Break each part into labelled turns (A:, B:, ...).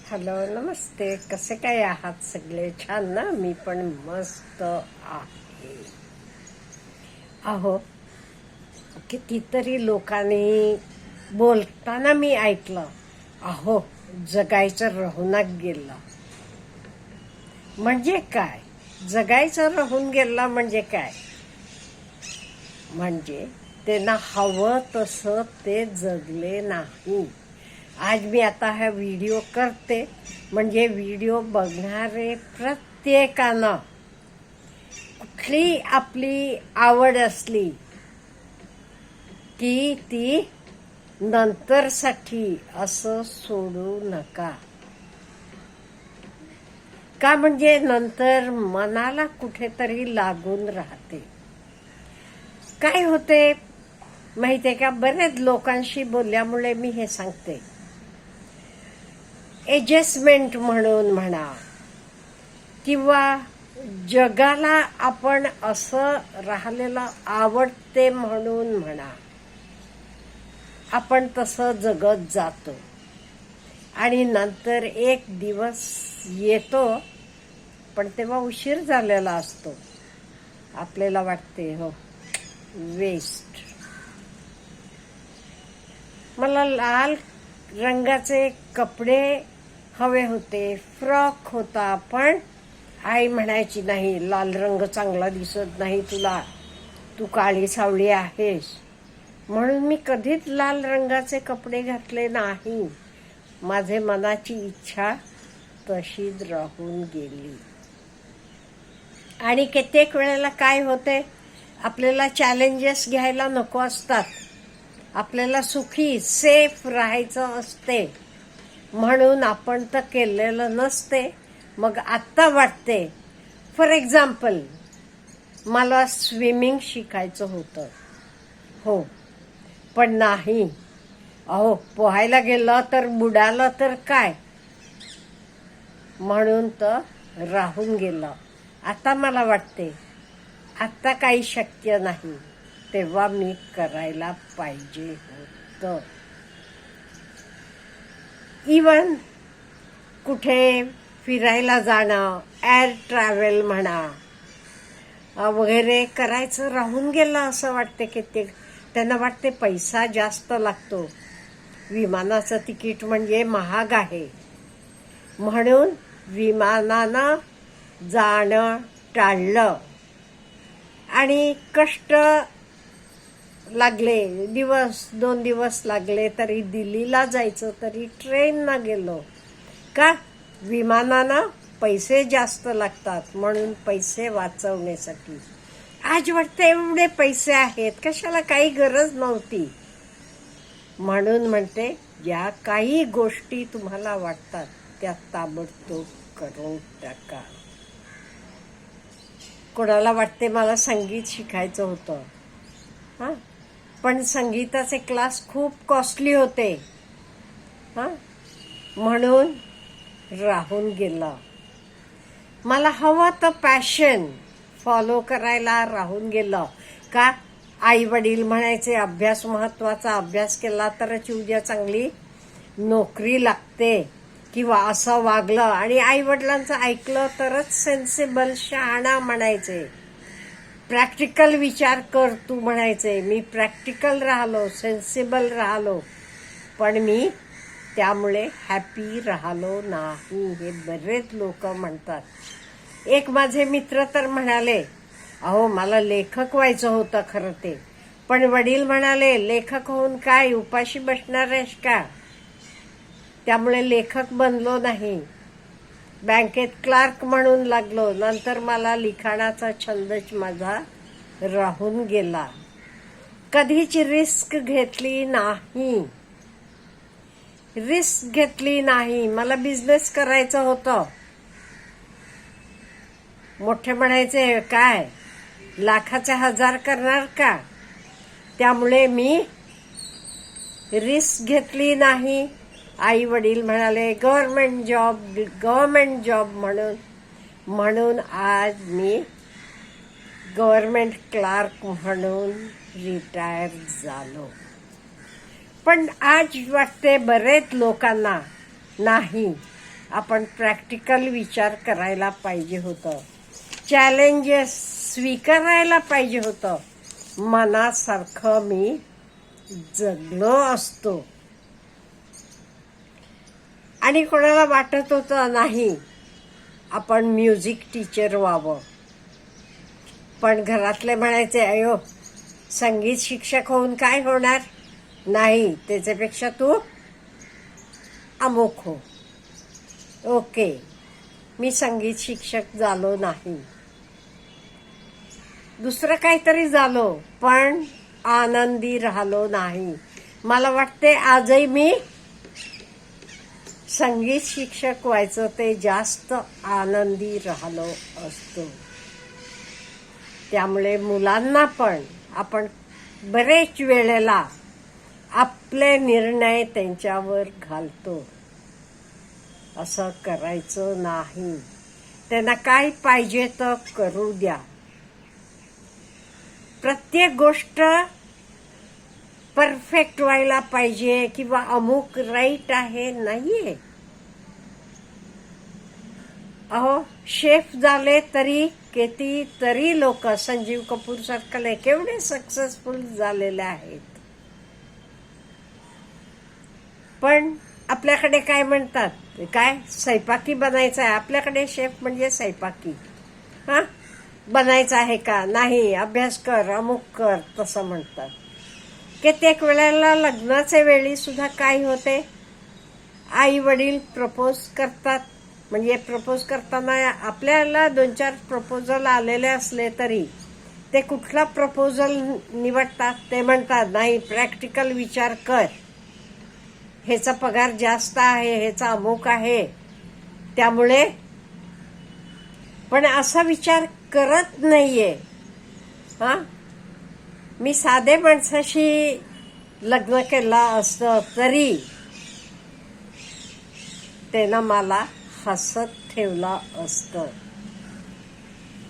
A: Hello, नमस्ते. कसे काय आहात सगळे? छान ना? मी पण मस्त आहे. अहो, कितीतरी लोकांनी बोलताना मी ऐकलं, अहो जगायचं राहूनच गेलं. म्हणजे काय? जगायचं राहून गेलं म्हणजे काय? म्हणजे त्यांना हवं तसं ते जगले नाही. आज मी आता हा व्हिडिओ करते म्हणजे व्हिडिओ बघणारे प्रत्येकानं कुठली आपली आवड असली की ती नंतरसाठी असं सोडू नका. का? म्हणजे नंतर मनाला कुठेतरी लागून राहते. काय होते माहितीये का? बरेच लोकांशी बोलल्यामुळे मी हे सांगते. ॲडजस्टमेंट म्हणून म्हणा किंवा जगाला आपण असं राहिलेलं आवडते म्हणून म्हणा, आपण तसं जगत जातो आणि नंतर एक दिवस येतो, पण तेव्हा उशीर झालेला असतो. आपल्याला वाटते हो वेस्ट. मला लाल रंगाचे कपडे हवे होते, फ्रॉक होता, पण आई म्हणायची नाही, लाल रंग चांगला दिसत नाही तुला, तू काळी सावळी आहेस. म्हणून मी कधीच लाल रंगाचे कपडे घातले नाही. माझे मनाची इच्छा तशीच राहून गेली. आणि कित्येक वेळेला काय होते, आपल्याला चॅलेंजेस घ्यायला नको असतात. आपल्याला सुखी सेफ राहायचं असते, म्हणून आपण तर केलेलं नसते. मग आत्ता वाटते, फॉर एक्झाम्पल मला स्विमिंग शिकायचं होतं, हो, पण नाही. अहो, पोहायला गेलं तर बुडालं तर काय, म्हणून तर राहून गेलं. आता मला वाटते आता काही शक्य नाही, तेव्हा मी करायला पाहिजे होतं. इवन कुठे फिरायला जाणं, एअर ट्रॅव्हल म्हणा वगैरे करायचं राहून गेलं असं वाटते. कित्येक त्यांना वाटते पैसा जास्त लागतो, विमानाचं तिकीट म्हणजे महाग आहे, म्हणून विमानानं जाणं टाळलं. आणि कष्ट लागले, 2 दिवस लागले तरी दिल्लीला जायचं तरी ट्रेननं गेलो. का? विमानानं पैसे जास्त लागतात, म्हणून पैसे वाचवण्यासाठी. आज वाटतं एवढे पैसे आहेत, कशाला, काही गरज नव्हती. म्हणून म्हणते, ज्या काही गोष्टी तुम्हाला वाटतात त्या ताबडतोब करून टाका. कोणाला वाटते मला संगीत शिकायचं होतं, हां, पण संगीताचे क्लास खूप कॉस्टली होते, हां, म्हणून राहून गेलं. मला हवं तर पॅशन फॉलो करायला राहून गेलं. का? आई वडील म्हणायचे अभ्यास महत्वाचा, अभ्यास केला तरच उद्या चांगली नोकरी लागते, किंवा असं वागलं आणि आई वडिलांचं ऐकलं तरच सेन्सिबल शहाणा म्हणायचे. प्रॅक्टिकल विचार कर तू म्हणायचे. मी प्रॅक्टिकल राहिलो, सेन्सिबल राहिलो, पण मी त्यामुळे हॅपी राहिलो नाही. हे बरेच लोक म्हणतात. एक माझे मित्र तर म्हणाले, अहो मला लेखक व्हायचं होतं खरं ते, पण वडील म्हणाले लेखक होऊन काय उपाशी बसणार आहेस का, त्यामुळे लेखक बनलो नाही. बँकेत क्लार्क म्हणून लागलो. नंतर मला लिखाणाचा छंदच माझा राहून गेला. कधीच रिस्क घेतली नाही. मला बिझनेस करायचं होतं. मोठे म्हणायचे काय लाखाचे 1000 करणार का, त्यामुळे मी रिस्क घेतली नाही. आई वडील म्हणाले गव्हर्नमेंट जॉब म्हणून आज मी गव्हर्नमेंट क्लार्क म्हणून रिटायर झालो. पण आज वाटते बरेच लोकांना नाही, आपण प्रॅक्टिकल विचार करायला पाहिजे होतं. चॅलेंजेस स्वीकारायला पाहिजे होतं. मनासारखं मी जगलो असतो. आणि कोणाला वाटत होतं नाही आपण म्युझिक टीचर व्हावं, पण घरातले म्हणायचे अयो संगीत शिक्षक होऊन काय होणार, नाही त्याच्यापेक्षा तू अमुक हो. ओके, मी संगीत शिक्षक झालो नाही, दुसरं काहीतरी झालो, पण आनंदी राहिलो नाही. मला वाटते आजही मी संगीत शिक्षक व्हायचं ते जास्त आनंदी राहिलो असतो. त्यामुळे मुलांना पण आपण बरेच वेळेला आपले निर्णय त्यांच्यावर घालतो. असं करायचं नाही. त्यांना काय पाहिजे तर करू द्या. प्रत्येक गोष्ट परफेक्ट व्हायला पाहिजे किंवा अमुक राईट आहे नाहीये. अहो शेफ झाले तरी कितीतरी लोक, संजीव कपूर सारखे केवढे सक्सेसफुल झालेले आहेत. पण आपल्याकडे काय म्हणतात, काय स्वयंपाकी बनायचं आहे, आपल्याकडे शेफ म्हणजे स्वयंपाकी. हा बनायचं आहे का, नाही अभ्यास कर अमुक कर, तसं म्हणतात. कित्येक वेळेला लग्नाच्या वेळी सुद्धा काय होते, आई वडील प्रपोज करतात. म्हणजे प्रपोज करताना आपल्याला 2-4 प्रपोजल आलेले असले तरी ते कुठला प्रपोजल निवडतात, ते म्हणतात नाही प्रॅक्टिकल विचार कर, ह्याचा पगार जास्त आहे, ह्याचा अमुक आहे, त्यामुळे. पण असा विचार करत नाहीये. हा मी साधे माणसाशी लग्न केलं असतं तरी त्यानं मला हसत ठेवलं असतं.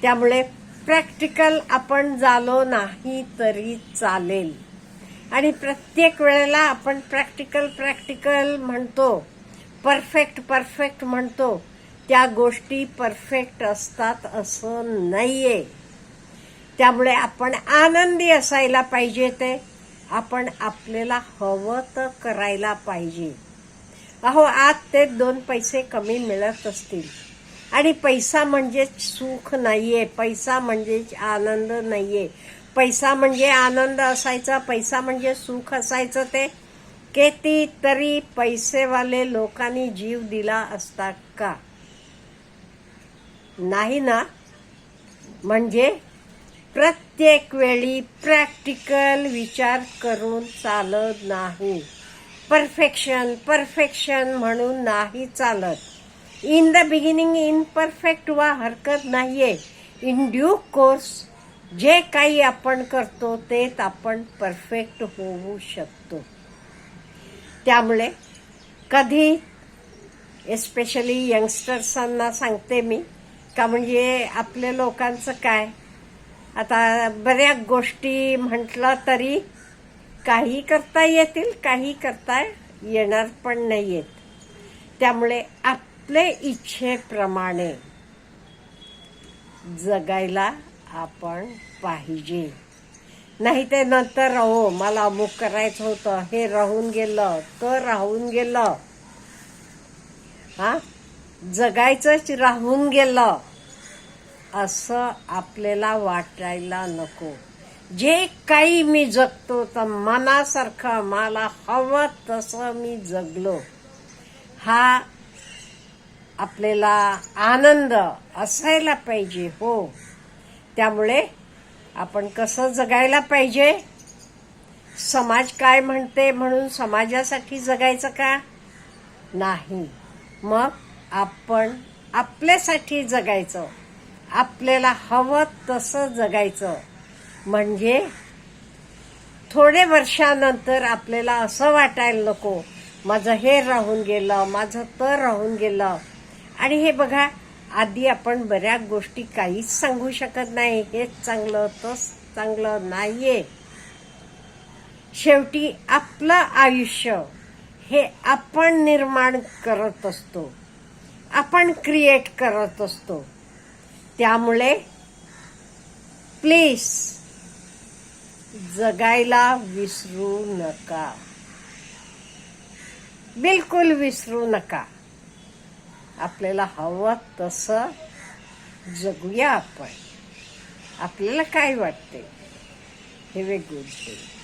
A: त्यामुळे प्रॅक्टिकल आपण झालो नाही तरी चालेल. आणि प्रत्येक वेळेला आपण प्रॅक्टिकल म्हणतो, परफेक्ट म्हणतो. त्या गोष्टी परफेक्ट असतात असं नाहीये. त्यामुळे आपण आनंदी असायला पाहिजे. ते आपण आपल्याला हवं तर करायला पाहिजे. अहो आज ते 2 पैसे कमी मिळत असतील आणि पैसा म्हणजेच सुख नाहीये, पैसा म्हणजेच आनंद नाहीये. पैसा म्हणजे आनंद असायचा, पैसा म्हणजे सुख असायचं. ते कितीतरी पैसेवाले लोकांनी जीव दिला असता का, नाही ना. म्हणजे प्रत्येक वेळी प्रॅक्टिकल विचार करून चालत नाही. परफेक्शन म्हणून नाही चालत. इन द बिगिनिंग इम्परफेक्ट व्हा, हरकत नाहीये. इन ड्यू कोर्स जे काही आपण करतो तेच आपण परफेक्ट होऊ शकतो. त्यामुळे कधी एस्पेशली यंगस्टर्सांना सांगते मी का, म्हणजे आपल्या लोकांचं काय, आता बऱ्याच गोष्टी म्हटलं तरी काही करता येतील, काही करता येणार पण नाहीयेत. त्यामुळे आपले इच्छेप्रमाणे जगायला आपण पाहिजे. नाही ते नंतर हो मला अमुक करायचं होतं, हे राहून गेलं, तर राहून गेलं. हा जगायचंच राहून गेलं असं आपल्याला वाटायला नको. जे काही मी जगतो तर मनासारखं मला हवं तसं मी जगलो, हा आपल्याला आनंद असायला पाहिजे. हो, त्यामुळे आपण कसं जगायला पाहिजे, समाज काय म्हणते म्हणून समाजासाठी जगायचं का, नाही. मग आपण आपल्यासाठी जगायचं, आपल्याला हवं तसं जगायचं. म्हणजे थोडे वर्षानंतर आपल्याला असं वाटायला नको माझं हे राहून गेलं, माझं तर राहून गेलं. आणि हे बघा, आधी आपण बऱ्याच गोष्टी काहीच सांगू शकत नाही, हेच चांगलं तोच चांगलं नाहीये. शेवटी आपलं आयुष्य हे आपण निर्माण करत असतो. आपण क्रिएट करत असतो. त्यामुळे प्लीज जगायला विसरू नका, बिलकुल विसरू नका. आपल्याला हवं तसं जगूया आपण. आपल्याला काय वाटते? Have a good day.